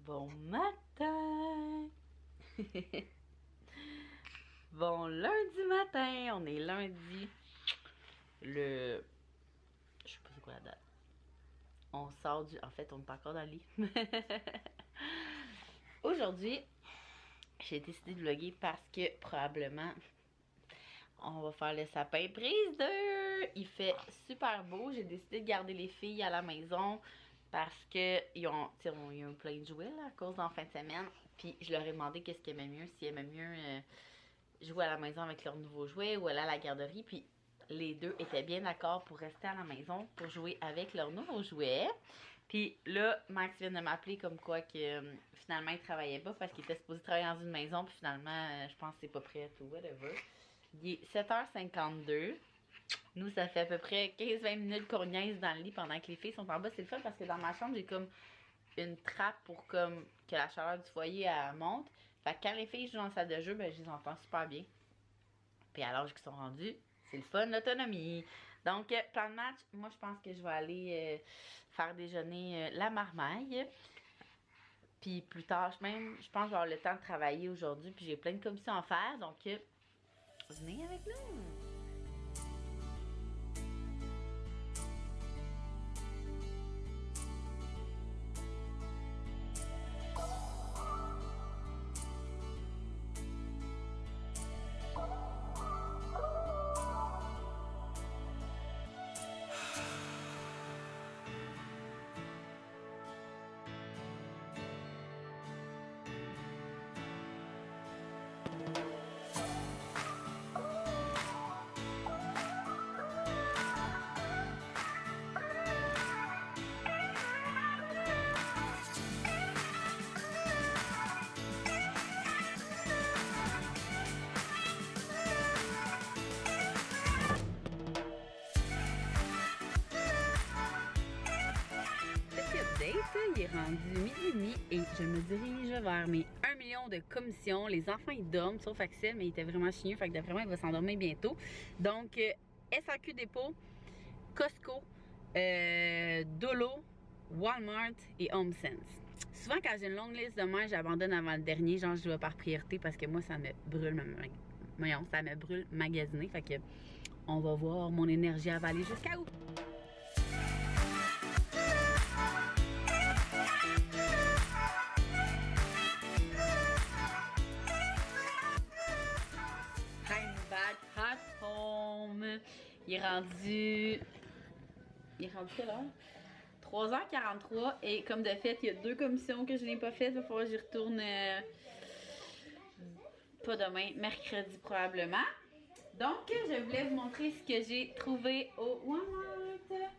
Bon matin! Bon lundi matin, on est lundi. Je sais pas c'est quoi la date. On sort du... En fait, on est encore dans le lit. Aujourd'hui, j'ai décidé de vlogger parce que probablement on va faire le sapin brise 2. Il fait super beau. J'ai décidé de garder les filles à la maison parce que ils ont eu plein de jouets là, à cause d'en fin de semaine. Puis je leur ai demandé qu'est-ce qu'ils aimaient mieux, s'ils aimaient mieux jouer à la maison avec leurs nouveaux jouets ou aller à la garderie. Puis les deux étaient bien d'accord pour rester à la maison pour jouer avec leurs nouveaux jouets. Puis là, Max vient de m'appeler comme quoi que finalement il travaillait pas parce qu'il était supposé travailler dans une maison. Puis finalement, je pense que c'est pas prêt ou whatever. Il est 7h52. Nous, ça fait à peu près 15-20 minutes qu'on niaise dans le lit pendant que les filles sont en bas. C'est le fun parce que dans ma chambre, j'ai comme une trappe pour comme que la chaleur du foyer elle monte. Fait que quand les filles jouent dans la salle de jeu, ben je les entends super bien. Puis à l'âge qu'ils sont rendus, c'est le fun, l'autonomie. Donc, plan de match, moi je pense que je vais aller faire déjeuner la marmaille. Puis plus tard, je pense que je vais avoir le temps de travailler aujourd'hui. Puis j'ai plein de commissions à faire. Donc, venez avec nous! Il est rendu 12h30 et je me dirige vers mes 1 million de commissions. Les enfants ils dorment, sauf Axel, mais il était vraiment chigneux, fait que d'après moi il va s'endormir bientôt. Donc SAQ Dépôt, Costco, Dolo, Walmart et HomeSense. Souvent quand j'ai une longue liste de mains, j'abandonne avant le dernier, genre je vais par priorité parce que moi ça me brûle ça me brûle magasiner. Fait que on va voir mon énergie avaler jusqu'à où. At home. Il est rendu quelle heure? 3h43 et comme de fait, il y a 2 commissions que je n'ai pas faites. Il va falloir que j'y retourne pas demain, mercredi probablement. Donc, je voulais vous montrer ce que j'ai trouvé au Walmart.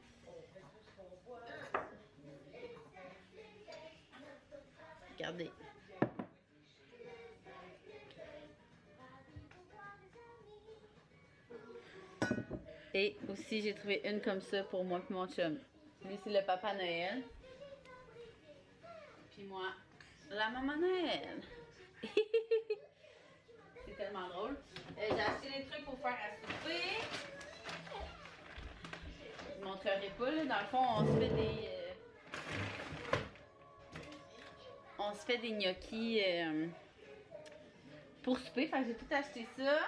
Regardez. Et aussi, j'ai trouvé une comme ça pour moi et mon chum. Lui, c'est le Papa Noël. Puis moi, la Maman Noël. C'est tellement drôle. J'ai acheté des trucs pour faire à souper. Je ne montrerai pas, là. Dans le fond, on se fait des gnocchis pour souper. Fait que j'ai tout acheté ça.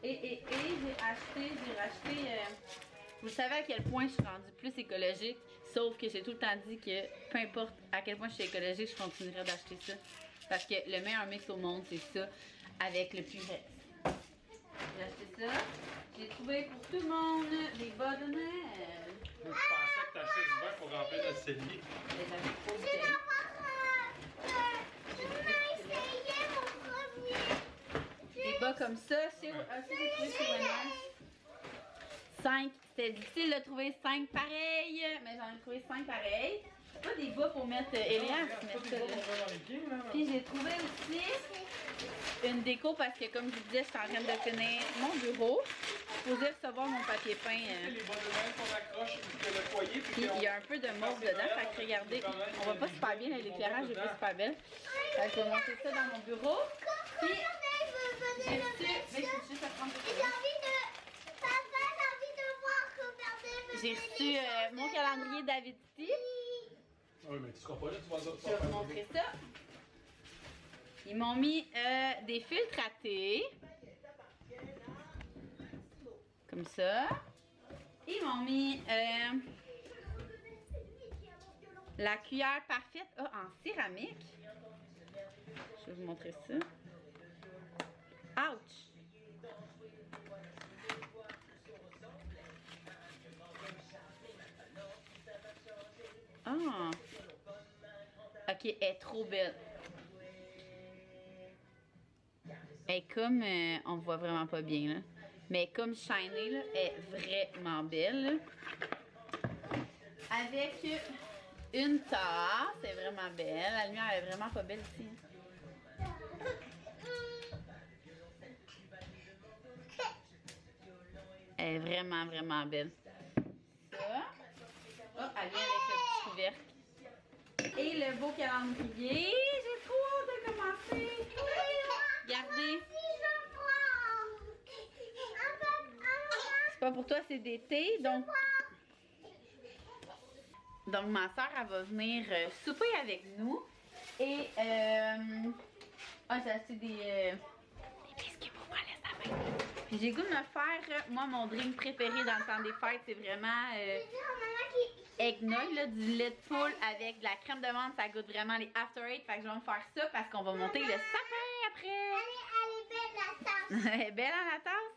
Et j'ai racheté, vous savez à quel point je suis rendue plus écologique, sauf que j'ai tout le temps dit que peu importe à quel point je suis écologique, je continuerai d'acheter ça. Parce que le meilleur mix au monde, c'est ça, avec le plus reste. J'ai acheté ça. J'ai trouvé pour tout le monde des bas de Noël. Je pensais que t'achetais du vin pour remplir notre cellier. J'avais trop de bouteilles. Des bas comme comme ça. J'ai trouvé chez Winners. 5. C'était difficile de trouver 5 pareils, mais j'en ai trouvé 5 pareils. Pas des bas pour mettre Elias, mais ça là. Puis j'ai trouvé aussi une déco parce que comme je vous disais, je suis en train de finir mon bureau. Je posais recevoir mon papier peint. Les bas de main qu'on accroche sur le foyer. Puis il y a un peu de mauve dedans, fait que regardez, on voit pas super bien, l'éclairage est pas super belle. Fait que je vais monter ça dans mon bureau. Puis j'ai reçu, juste à prendre j'ai reçu mon calendrier David ici. Oui, mais tu seras pas là, tu vas Je vais vous montrer ça. Ils m'ont mis des filtres à thé. Comme ça. Ils m'ont mis la cuillère parfaite en céramique. Je vais vous montrer ça. Ouch! Ah! Ok, elle est trop belle. Elle est comme, on voit vraiment pas bien là, mais comme shiny là, elle est vraiment belle. Là. Avec une tasse, c'est vraiment belle. La lumière est vraiment pas belle ici. Elle est vraiment, vraiment belle. Ça. Oh, elle vient avec le petit couvercle. Et le beau calendrier. J'ai trop hâte de commencer. Regardez. C'est pas pour toi, c'est d'été. Donc ma soeur, elle va venir souper avec nous. Et j'ai acheté des biscuits pour faire le sapin. Puis j'ai goût de me faire, moi, mon drink préféré dans le temps des fêtes, c'est vraiment eggnog, là, du lait de poule avec de la crème de menthe. Ça goûte vraiment les After Eight. Fait que je vais me faire ça parce qu'on va monter le sapin après. Elle est belle la tasse. Elle est belle à la tasse?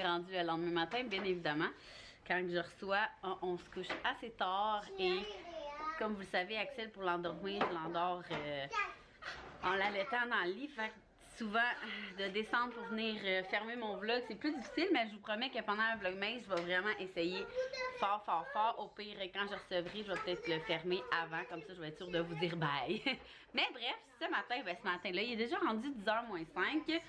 Rendu le lendemain matin, bien évidemment. Quand je reçois, on se couche assez tard et comme vous le savez, Axel, pour l'endormir, je l'endors en l'allaitant dans le lit. Fait que souvent, de descendre pour venir fermer mon vlog, c'est plus difficile, mais je vous promets que pendant un vlogmas, je vais vraiment essayer fort, fort, fort. Au pire, quand je recevrai, je vais peut-être le fermer avant, comme ça, je vais être sûre de vous dire bye. Mais bref, ce matin-là, il est déjà rendu 10h moins 5.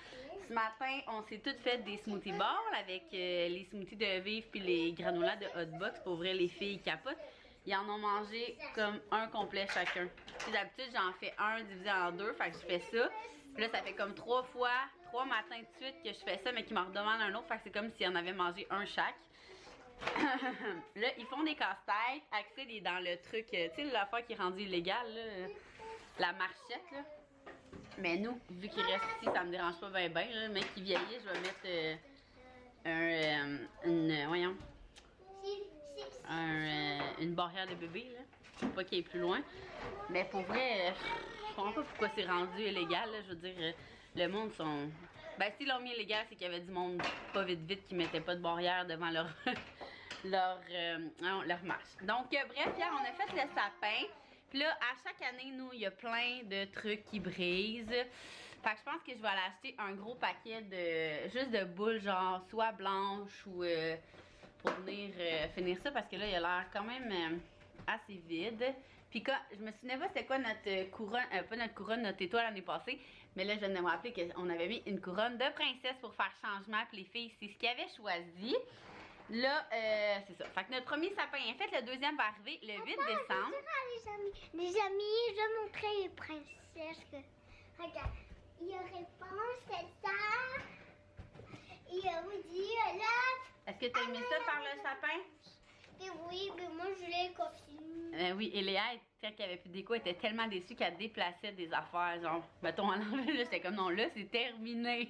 Ce matin, on s'est toutes fait des smoothie bowls avec les smoothies de Vive puis les granolas de Hotbox. Pour vrai, les filles capotent. Ils en ont mangé comme un complet chacun. D'habitude, j'en fais un divisé en deux, fait que je fais ça. Puis là, ça fait comme 3 matins de suite que je fais ça, mais qu'ils me redemandent un autre. Fait que c'est comme s'ils en avaient mangé un chaque. Là, ils font des casse-têtes. Axel est dans le truc, tu sais, l'affaire qui est rendue illégale, là. la marchette, là. Mais nous, vu qu'il reste ici, ça me dérange pas bien, bien. Le mec qui vieillit, je vais mettre une barrière de bébé, là. Pour pas qu'il aille plus loin. Mais pour vrai, je comprends pas pourquoi c'est rendu illégal, là. Je veux dire, le monde sont... Ben, si l'ont mis illégal, c'est qu'il y avait du monde pas vite qui mettait pas de barrière devant leur... leur marche. Donc, bref, hier, on a fait le sapin. Puis là, à chaque année, nous, il y a plein de trucs qui brisent. Fait que je pense que je vais aller acheter un gros paquet de... juste de boules, genre, soit blanches ou... pour venir finir ça, parce que là, il a l'air quand même assez vide. Puis quand, je me souvenais pas c'était quoi notre couronne, pas notre couronne, notre étoile l'année passée, mais là, je viens de me rappeler qu'on avait mis une couronne de princesse pour faire changement, puis les filles, c'est ce qu'ils avaient choisi. Là, c'est ça. Fait que notre premier sapin est fait, le deuxième va arriver le 8 décembre. Les amis, je vais montrer les princesses. Regarde, il y a réponse, c'est ça. Il y a Woody, là. Est-ce que tu as aimé ça par le sapin? Et oui, mais moi je l'ai continué. Oui, et Léa, quand il n'y avait plus de déco, elle était tellement déçue qu'elle déplaçait des affaires. Genre, mettons, à l'envers, là, j'étais comme non, là, c'est terminé.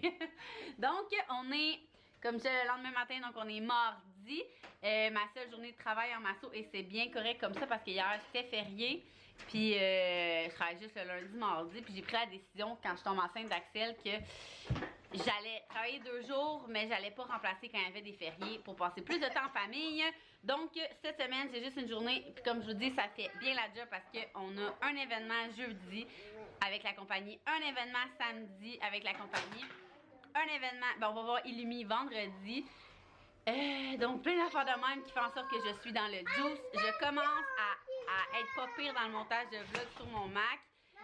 Donc, on est, comme je disais, le lendemain matin, donc on est mardi. Ma seule journée de travail en masso, et c'est bien correct comme ça parce qu'hier, c'était férié. Puis, je travaille juste le lundi, mardi. Puis, j'ai pris la décision, quand je tombe enceinte d'Axel, que j'allais travailler 2 jours, mais j'allais pas remplacer quand il y avait des fériés pour passer plus de temps en famille. Donc, cette semaine, c'est juste une journée. Puis, comme je vous dis, ça fait bien la job parce qu'on a un événement jeudi avec la compagnie, un événement samedi avec la compagnie, un événement, ben, on va voir Illumi vendredi. Donc, plein d'affaires de même qui font en sorte que je suis dans le juice. Je commence à être pas pire dans le montage de vlog sur mon Mac.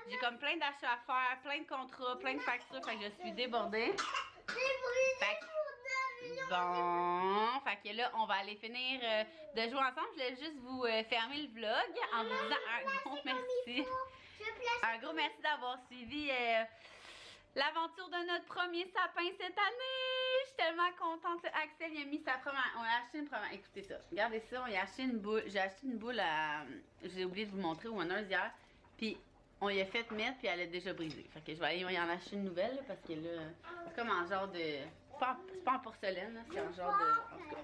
J'ai comme plein d'achats à faire, plein de contrats, plein de factures, fait que je suis débordée. Bon, fait que là, on va aller finir de jouer ensemble. Je voulais juste vous fermer le vlog en vous disant un gros merci. Un gros merci d'avoir suivi l'aventure de notre premier sapin cette année. Je suis tellement contente. Axel, il a mis sa première. On a acheté une première. Écoutez ça. Regardez ça. On a acheté une boule. J'ai acheté une boule à. J'ai oublié de vous montrer au Winners hier. Puis on y a fait mettre, puis elle est déjà brisée. Fait que je vais aller y en acheter une nouvelle là, parce que là, c'est comme un genre de. C'est pas en porcelaine, c'est un genre de. En tout cas.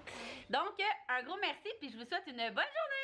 Donc, un gros merci, puis je vous souhaite une bonne journée.